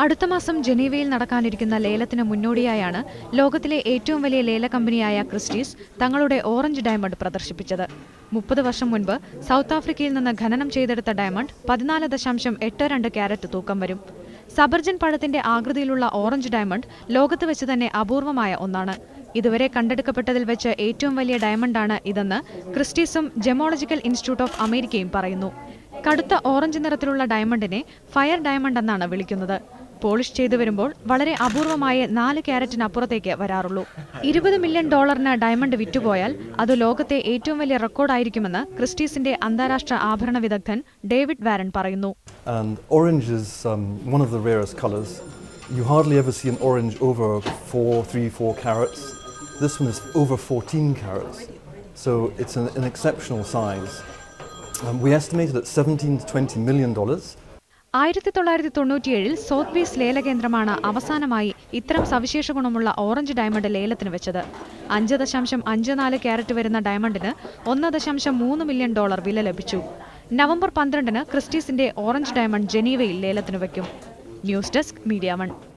അടുത്ത മാസം ജനീവയിൽ നടക്കാനിരിക്കുന്ന ലേലത്തിന് മുന്നോടിയായാണ് ലോകത്തിലെ ഏറ്റവും വലിയ ലേല കമ്പനിയായ ക്രിസ്റ്റീസ് തങ്ങളുടെ ഓറഞ്ച് ഡയമണ്ട് പ്രദർശിപ്പിച്ചത്. 30 വർഷം മുൻപ് സൗത്ത് ആഫ്രിക്കയിൽ നിന്ന് ഖനനം ചെയ്തെടുത്ത ഡയമണ്ട് 14.82 ക്യാരറ്റ് തൂക്കം വരും. സബർജൻ പഴത്തിന്റെ ആകൃതിയിലുള്ള ഓറഞ്ച് ഡയമണ്ട് ലോകത്ത് വെച്ച് തന്നെ അപൂർവമായ ഒന്നാണ്. ഇതുവരെ കണ്ടെടുക്കപ്പെട്ടതിൽ വെച്ച് ഏറ്റവും വലിയ ഡയമണ്ടാണ് ഇതെന്ന് ക്രിസ്റ്റീസും ജെമോളജിക്കൽ ഇൻസ്റ്റിറ്റ്യൂട്ട് ഓഫ് അമേരിക്കയും പറയുന്നു. കടുത്ത ഓറഞ്ച് നിറത്തിലുള്ള ഡയമണ്ടിനെ ഫയർ ഡയമണ്ട് എന്നാണ് വിളിക്കുന്നത്. പോളിഷ് ചെയ്തു വരുമ്പോൾ വളരെ അപൂർവമായ 4 ക്യാരറ്റിനപ്പുറത്തേക്ക് വരാറുള്ളൂ. $20 മില്യൺ ഡയമണ്ട് വിറ്റുപോയാൽ അത് ലോകത്തെ ഏറ്റവും വലിയ റെക്കോർഡായിരിക്കുമെന്ന് ക്രിസ്റ്റീസിന്റെ അന്താരാഷ്ട്ര ആഭരണ വിദഗ്ധൻ ഡേവിഡ് വാരൻ പറയുന്നു. Orange is one of the rarest colors. You hardly ever see an orange over 4 carats. This one is over 14 carats. So it's an exceptional size. We estimated at $17 to $20 million. 1997-ൽ സോത്ബീസ് ലേലകേന്ദ്രമാണ് അവസാനമായി ഇത്തരം സവിശേഷ ഗുണമുള്ള orange diamond ലേലത്തിന് വെച്ചത്. 5.54 carrot വരുന്ന ഡയമണ്ടിന് $1.3 million വില ലഭിച്ചു. November 12-ന് ക്രിസ്റ്റീസിന്റെ orange diamond ജനീവയിൽ ലേലത്തിന് വയ്ക്കും. News desk media 1.